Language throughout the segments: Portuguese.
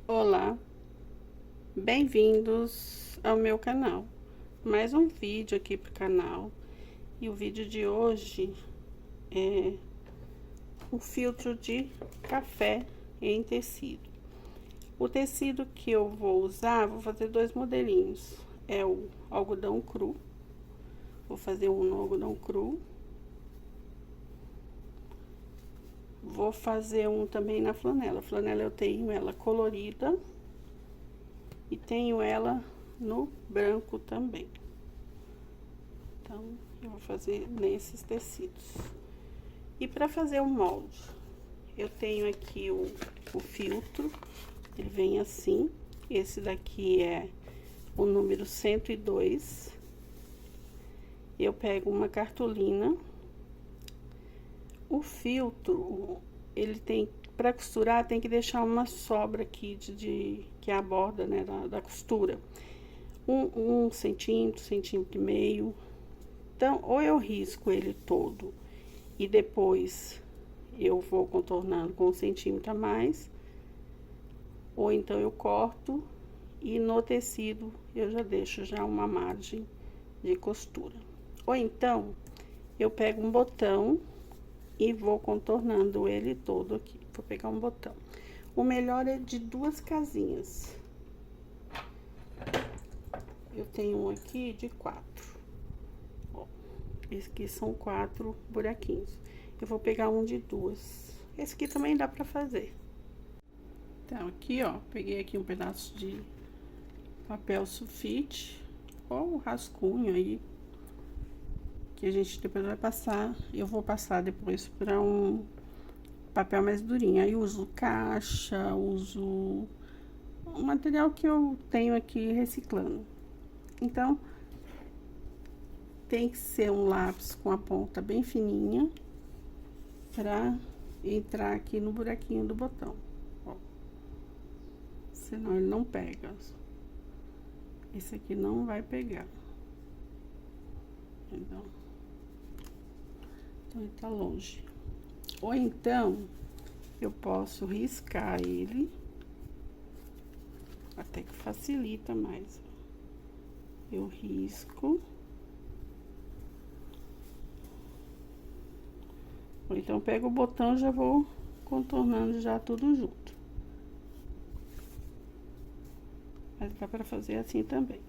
Olá, bem-vindos ao meu canal. Mais um vídeo aqui pro canal. E o vídeo de hoje é o filtro de café em tecido. O tecido que eu vou usar, vou fazer dois modelinhos. É o algodão cru. Vou fazer um no algodão cru. Vou fazer um também na flanela. A flanela eu tenho ela colorida e tenho ela no branco também. Então, eu vou fazer nesses tecidos. E para fazer o molde, eu tenho aqui o filtro, ele vem assim. Esse daqui é o número 102. Eu pego uma cartolina. O filtro, ele tem, para costurar, tem que deixar uma sobra aqui que é a borda, né, da costura. Um centímetro e meio. Então, ou eu risco ele todo e depois eu vou contornando com 1 centímetro a mais, ou então eu corto e no tecido eu já deixo já uma margem de costura. Ou então, eu pego um botão e vou contornando ele todo aqui. Vou pegar um botão. O melhor é de 2 casinhas. Eu tenho um aqui de 4. Ó, esse aqui são 4 buraquinhos. Eu vou pegar um de 2. Esse aqui também dá pra fazer. Então, aqui, ó, peguei aqui um pedaço de papel sulfite ou rascunho aí, que a gente depois vai passar. Eu vou passar depois para um papel mais durinho. Aí uso caixa, uso o material que eu tenho aqui reciclando. Então, tem que ser um lápis com a ponta bem fininha para entrar aqui no buraquinho do botão, ó. Senão ele não pega. Esse aqui não vai pegar. Então ele tá longe. Ou então, eu posso riscar ele, até que facilita mais. Eu risco. Ou então, pego o botão e já vou contornando já tudo junto. Mas dá pra fazer assim também.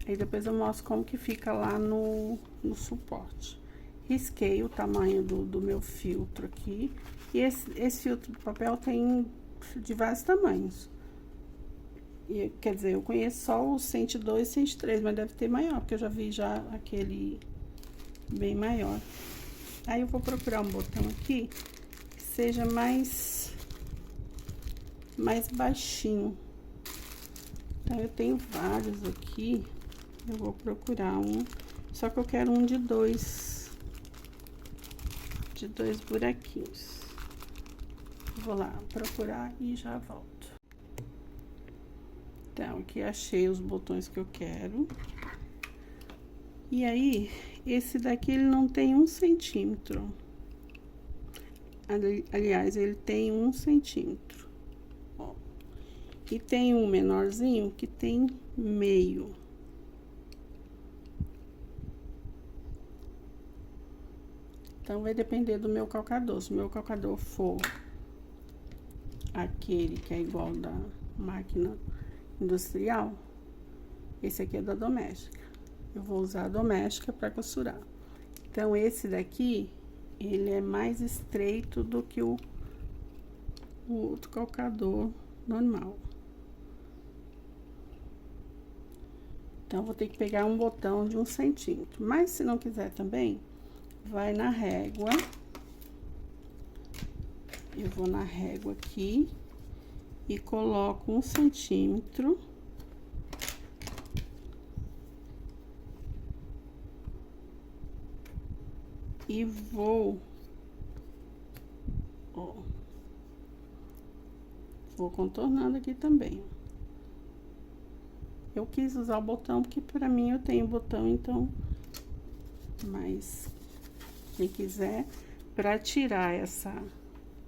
Aí depois eu mostro como que fica lá no suporte. Risquei o tamanho do meu filtro aqui. E esse filtro de papel tem de vários tamanhos. E, quer dizer, eu conheço só o 102 e 103, mas deve ter maior, porque eu já vi já aquele bem maior. Aí eu vou procurar um botão aqui que seja mais baixinho. Então, eu tenho vários aqui. Eu vou procurar um, só que eu quero um de dois buraquinhos. Vou lá procurar e já volto. Então, aqui achei os botões que eu quero. E aí, esse daqui ele não tem 1 centímetro. Aliás, ele tem 1 centímetro. Ó. E tem um menorzinho que tem meio. Então, vai depender do meu calcador. Se o meu calcador for aquele que é igual da máquina industrial, esse aqui é da doméstica. Eu vou usar a doméstica para costurar. Então, esse daqui, ele é mais estreito do que o outro calcador normal. Então, vou ter que pegar um botão de 1 centímetro. Mas, se não quiser também, vai na régua. Eu vou na régua aqui e coloco 1 centímetro. E vou contornando aqui também. Eu quis usar o botão porque pra mim eu tenho botão, então, mas quem quiser, pra tirar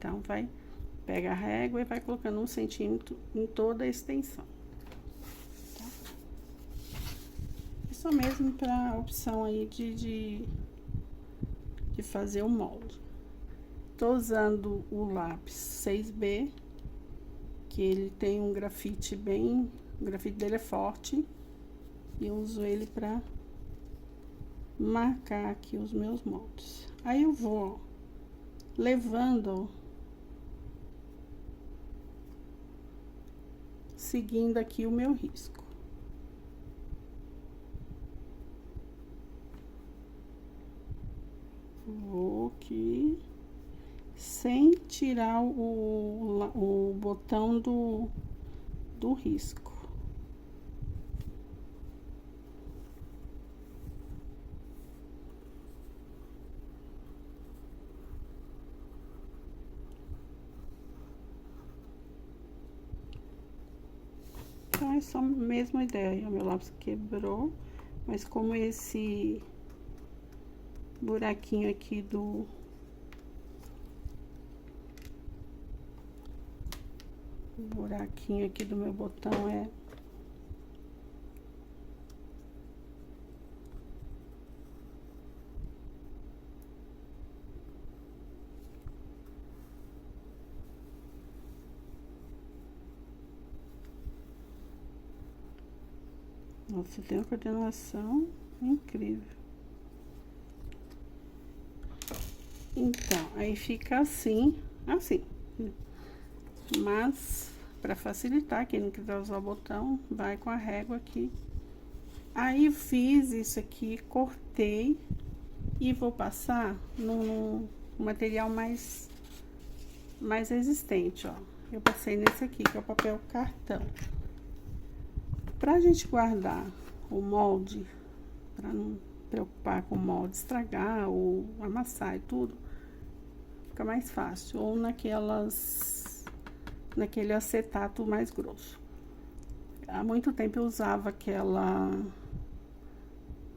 Então, pega a régua e vai colocando 1 centímetro em toda a extensão. Tá? Isso mesmo pra opção aí de fazer o molde. Tô usando o lápis 6B, que ele tem um grafite o grafite dele é forte, e eu uso ele pra marcar aqui os meus moldes. Aí eu vou levando, seguindo aqui o meu risco. Vou aqui, sem tirar o botão do risco. Então, é só a mesma ideia. O meu lápis quebrou, mas como esse buraquinho aqui do meu botão é nossa, tem uma coordenação incrível. Então, aí fica assim. Mas, pra facilitar, quem não quiser usar o botão, vai com a régua aqui. Aí, fiz isso aqui, cortei e vou passar num material mais resistente, ó. Eu passei nesse aqui, que é o papel cartão. Pra gente guardar o molde, pra não preocupar com o molde estragar ou amassar e tudo, fica mais fácil. Ou naquele acetato mais grosso. Há muito tempo eu usava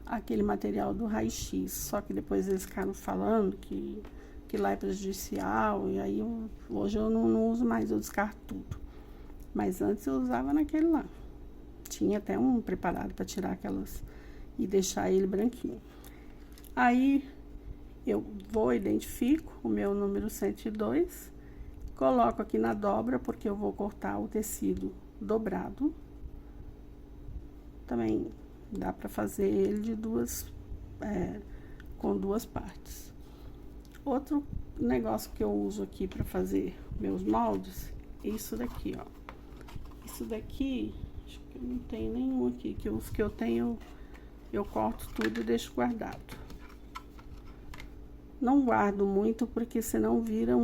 aquele material do raio-x, só que depois eles ficaram falando que lá é prejudicial, e aí hoje eu não uso mais, eu descarto tudo. Mas antes eu usava naquele lá. Tinha até um preparado para tirar aquelas e deixar ele branquinho. Aí eu identifico o meu número 102, coloco aqui na dobra, porque eu vou cortar o tecido dobrado. Também dá para fazer ele com 2 partes. Outro negócio que eu uso aqui para fazer meus moldes, isso daqui, ó. Isso daqui, acho que eu não tenho nenhum aqui, que os que eu tenho, eu corto tudo e deixo guardado. Não guardo muito, porque senão vira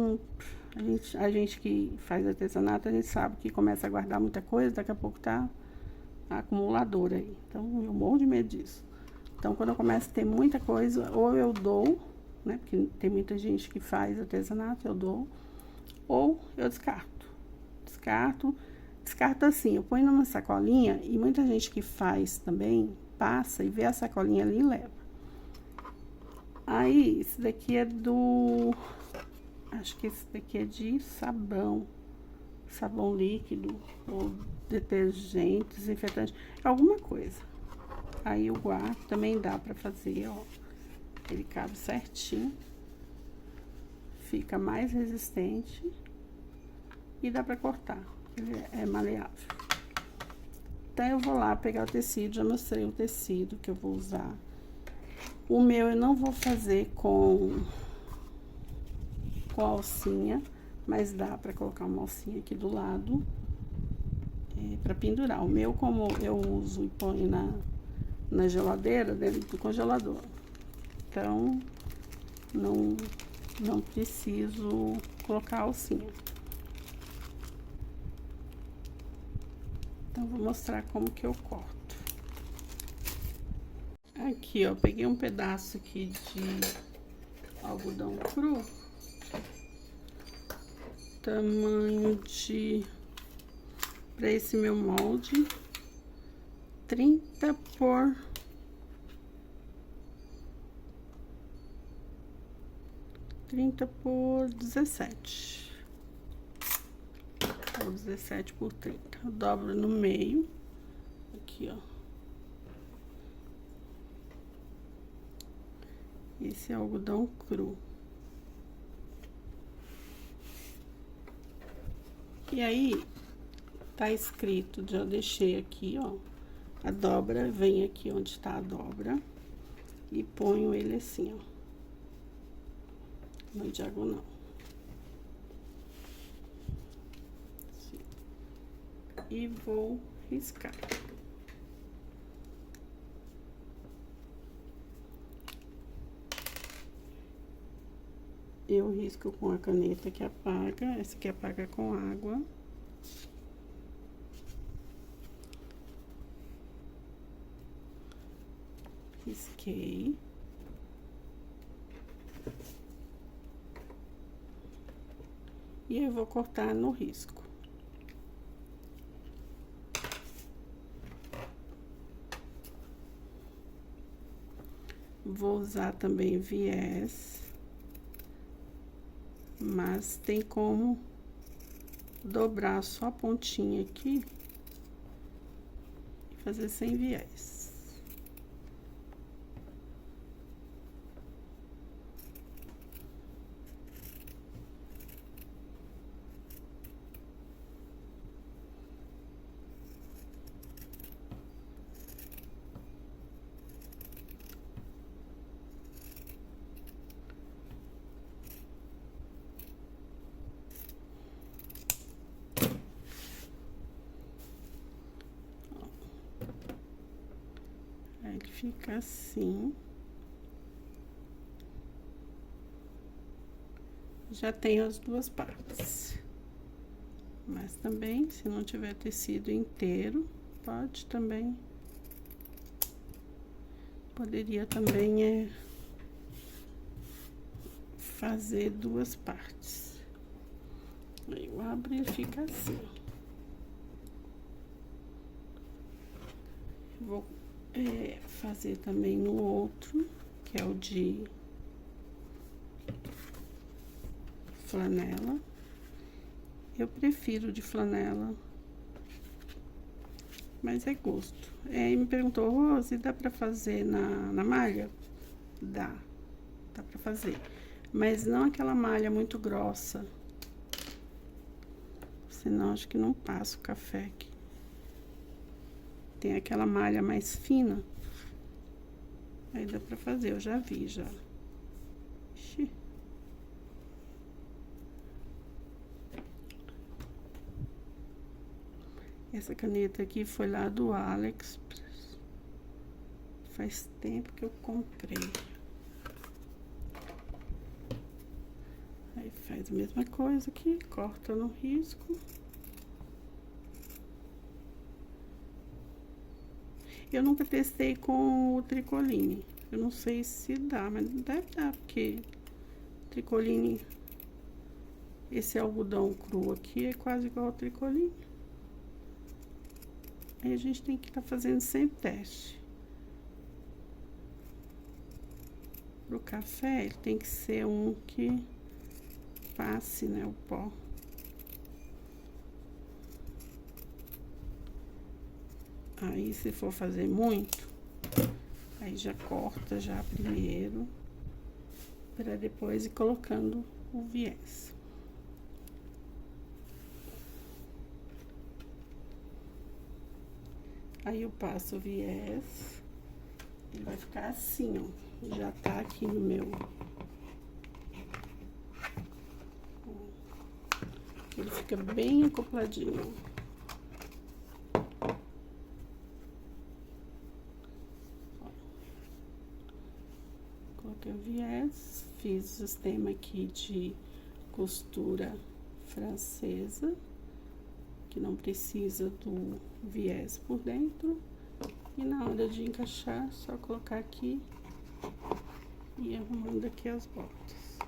a gente que faz artesanato, a gente sabe que começa a guardar muita coisa, daqui a pouco tá acumulador aí. Então, eu morro de medo disso. Então, quando eu começo a ter muita coisa, ou eu dou, né? Porque tem muita gente que faz artesanato, eu dou. Ou eu descarto. Descarto assim, eu ponho numa sacolinha, e muita gente que faz também, passa e vê a sacolinha ali e leva. Aí, esse daqui é acho que esse daqui é de sabão líquido, ou detergente, desinfetante, alguma coisa. Aí eu guardo, também dá pra fazer, ó. Ele cabe certinho, fica mais resistente e dá pra cortar, ele é maleável. Então, eu vou lá pegar o tecido, já mostrei o tecido que eu vou usar. O meu eu não vou fazer com alcinha, mas dá pra colocar uma alcinha aqui do lado, pra pendurar. O meu, como eu uso e ponho na geladeira, dentro do congelador. Então, não preciso colocar alcinha. Então, vou mostrar como que eu corto. Aqui, ó, peguei um pedaço aqui de algodão cru. Tamanho para esse meu molde, 30 por 17. É o 17 por 30. Eu dobro no meio, aqui, ó. Esse é algodão cru. E aí, tá escrito, já deixei aqui, ó. A dobra, vem aqui onde tá a dobra. E ponho ele assim, ó. No diagonal. Assim. E vou riscar. Eu risco com a caneta que apaga, essa aqui apaga com água. Risquei. E eu vou cortar no risco. Vou usar também viés. Mas tem como dobrar só a pontinha aqui e fazer sem viés. Aí ele fica assim. Já tenho as duas partes. Mas também, se não tiver tecido inteiro, pode também. Poderia também fazer duas partes. Aí eu abro e fica assim, ó. Vou fazer também no outro, que é o de flanela. Eu prefiro de flanela, mas é gosto. Aí me perguntou, Rose, dá pra fazer na malha? Dá pra fazer. Mas não aquela malha muito grossa. Senão acho que não passa o café aqui. Tem aquela malha mais fina. Aí dá pra fazer, eu já vi, já. Ixi. Essa caneta aqui foi lá do AliExpress. Faz tempo que eu comprei. Aí faz a mesma coisa aqui, corta no risco. Eu nunca testei com o tricoline. Eu não sei se dá, mas deve dar, porque tricoline, esse algodão cru aqui é quase igual ao tricoline. Aí a gente tem que estar fazendo sempre teste. Pro café, ele tem que ser um que passe, né, o pó. Aí, se for fazer muito, aí já corta já primeiro, para depois ir colocando o viés. Aí eu passo o viés, ele vai ficar assim, ó, já tá aqui no meu. Ele fica bem acopladinho. Coloquei o viés, fiz o sistema aqui de costura francesa, que não precisa do viés por dentro. E na hora de encaixar, só colocar aqui e ir arrumando aqui as voltas.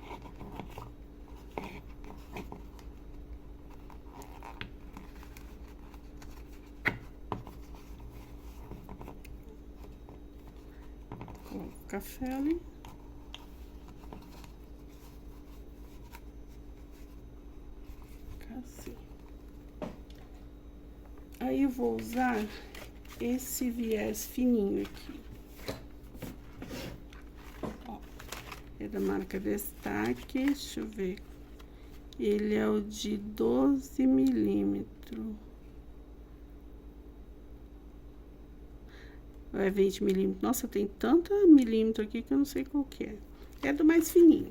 Coloco o café ali. Fica assim. Aí eu vou usar esse viés fininho aqui. Ó, é da marca Destaque, deixa eu ver. Ele é o de 12 milímetros. É 20 milímetros. Nossa, tem tanta milímetro aqui que eu não sei qual que é. É do mais fininho.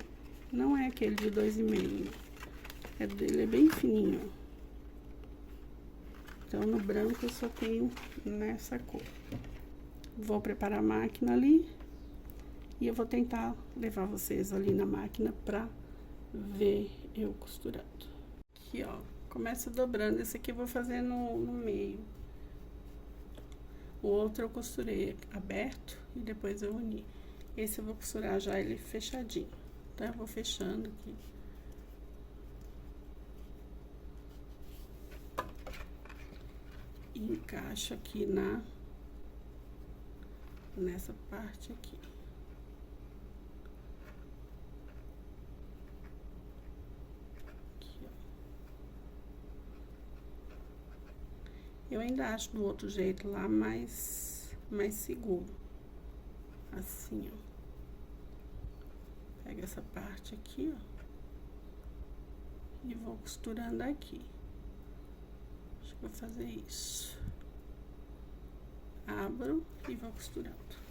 Não é aquele de 2,5. Ele é bem fininho. Então, no branco eu só tenho nessa cor. Vou preparar a máquina ali. E eu vou tentar levar vocês ali na máquina pra ver eu costurando. Aqui, ó. Começa dobrando. Esse aqui eu vou fazer no meio. O outro eu costurei aberto e depois eu uni. Esse eu vou costurar já ele fechadinho. Então, eu vou fechando aqui. E encaixo aqui nessa parte aqui. Eu ainda acho do outro jeito lá mais seguro. Assim, ó. Pega essa parte aqui, ó. E vou costurando aqui. Acho que vou fazer isso. Abro e vou costurando.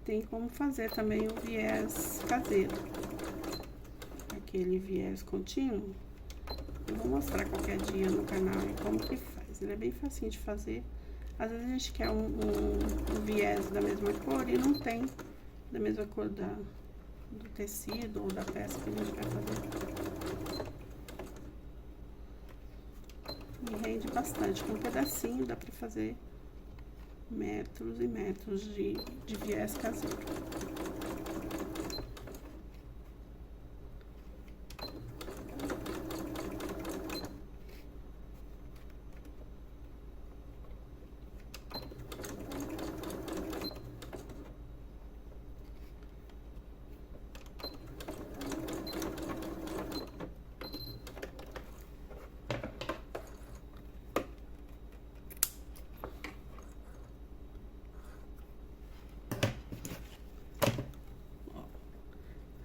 Tem como fazer também o viés caseiro. Aquele viés contínuo. Eu vou mostrar qualquer dia no canal como que faz. Ele é bem facinho de fazer. Às vezes a gente quer um viés da mesma cor e não tem da mesma cor do tecido ou da peça que a gente vai fazer. E rende bastante. Com um pedacinho dá pra fazer metros e metros de viés caseiro.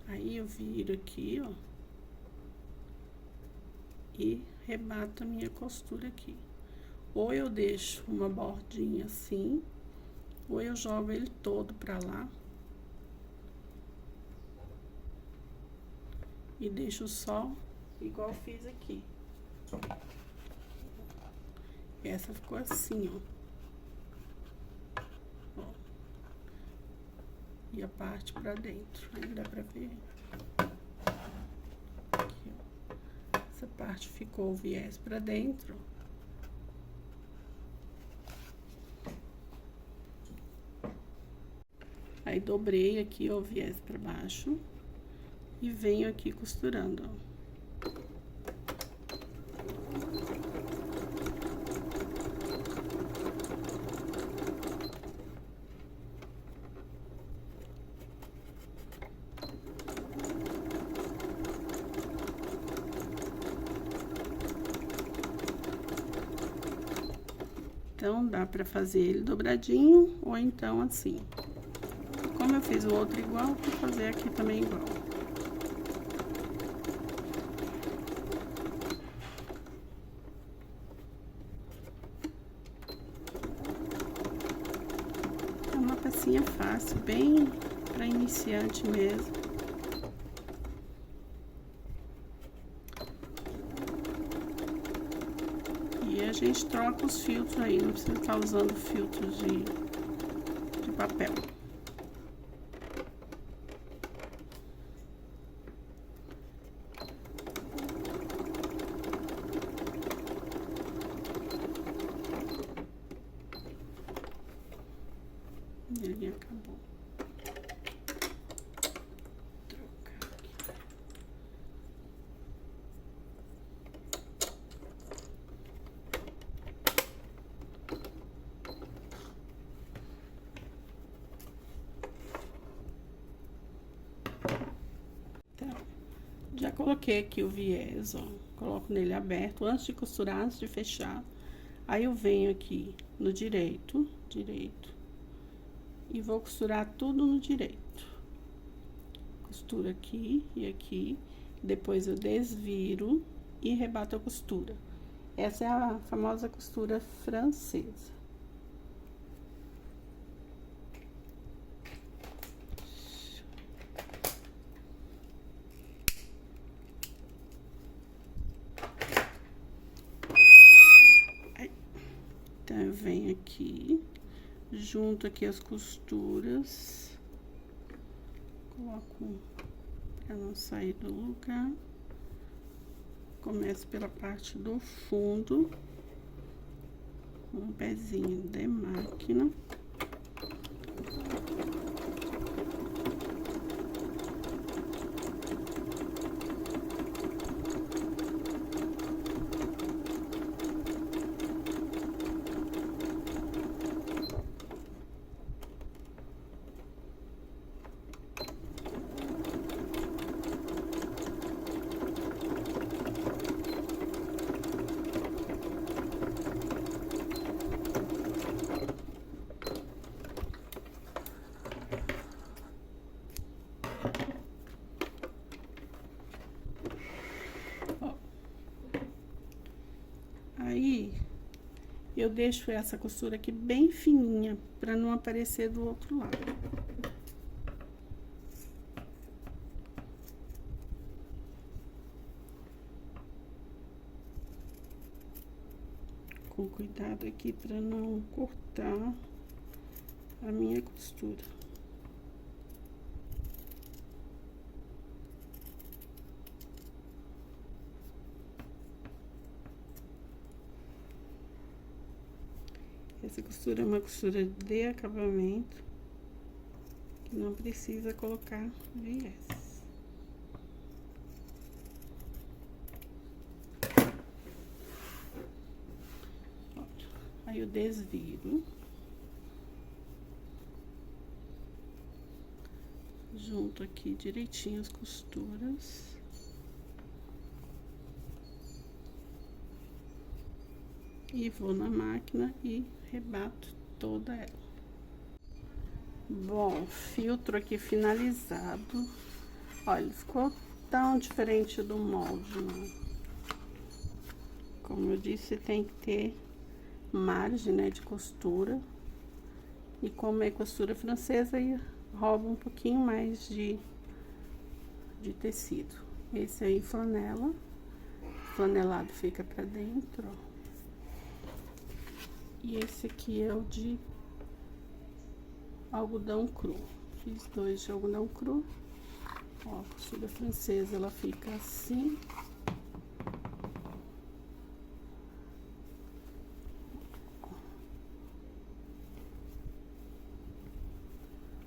Aí eu viro aqui, ó, e rebato a minha costura aqui. Ou eu deixo uma bordinha assim, ou eu jogo ele todo pra lá. E deixo só igual fiz aqui. Essa ficou assim, ó. E a parte pra dentro, aí dá pra ver. Aqui, ó. Essa parte ficou o viés pra dentro. Aí, dobrei aqui, ó, o viés pra baixo. E venho aqui costurando, ó. Então, dá pra fazer ele dobradinho, ou então assim. Como eu fiz o outro igual, vou fazer aqui também igual. É uma pecinha fácil, bem para iniciante mesmo. E a gente troca os filtros aí, não precisa estar usando filtros de papel. Ele acabou. Trocar aqui. Então, já coloquei aqui o viés, ó. Coloco nele aberto antes de costurar, antes de fechar. Aí eu venho aqui no direito, e vou costurar tudo no direito. Costura aqui e aqui, depois eu desviro e rebato a costura. Essa é a famosa costura francesa. Então, eu venho aqui, junto aqui as costuras, coloco pra não sair do lugar. Começo pela parte do fundo, um pezinho de máquina. Aí, eu deixo essa costura aqui bem fininha, pra não aparecer do outro lado. Com cuidado aqui pra não cortar a minha costura. Essa costura é uma costura de acabamento, que não precisa colocar viés. Aí eu desviro. Junto aqui direitinho as costuras. E vou na máquina e rebato toda ela. Bom, filtro aqui finalizado. Olha, ficou tão diferente do molde, né? Como eu disse, tem que ter margem, né, de costura. E como é costura francesa, aí rouba um pouquinho mais de tecido. Esse aí flanela, flanelado fica pra dentro, ó. E esse aqui é o de algodão cru. Fiz dois de algodão cru. Ó, a costura francesa, ela fica assim.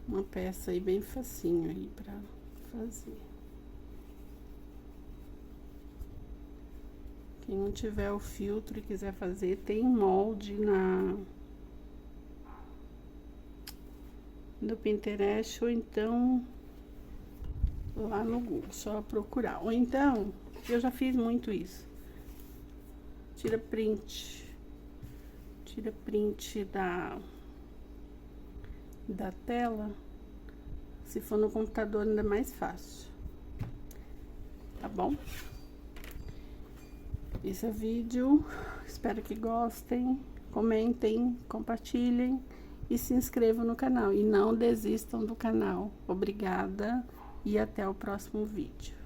Uma peça aí bem facinho aí pra fazer. Quem não tiver o filtro e quiser fazer, tem molde no Pinterest, ou então lá no Google, só procurar. Ou então, eu já fiz muito isso. Tira print da tela. Se for no computador, ainda é mais fácil. Tá bom? Esse é o vídeo. Espero que gostem. Comentem, compartilhem. e se inscrevam no canal. E não desistam do canal. Obrigada e até o próximo vídeo.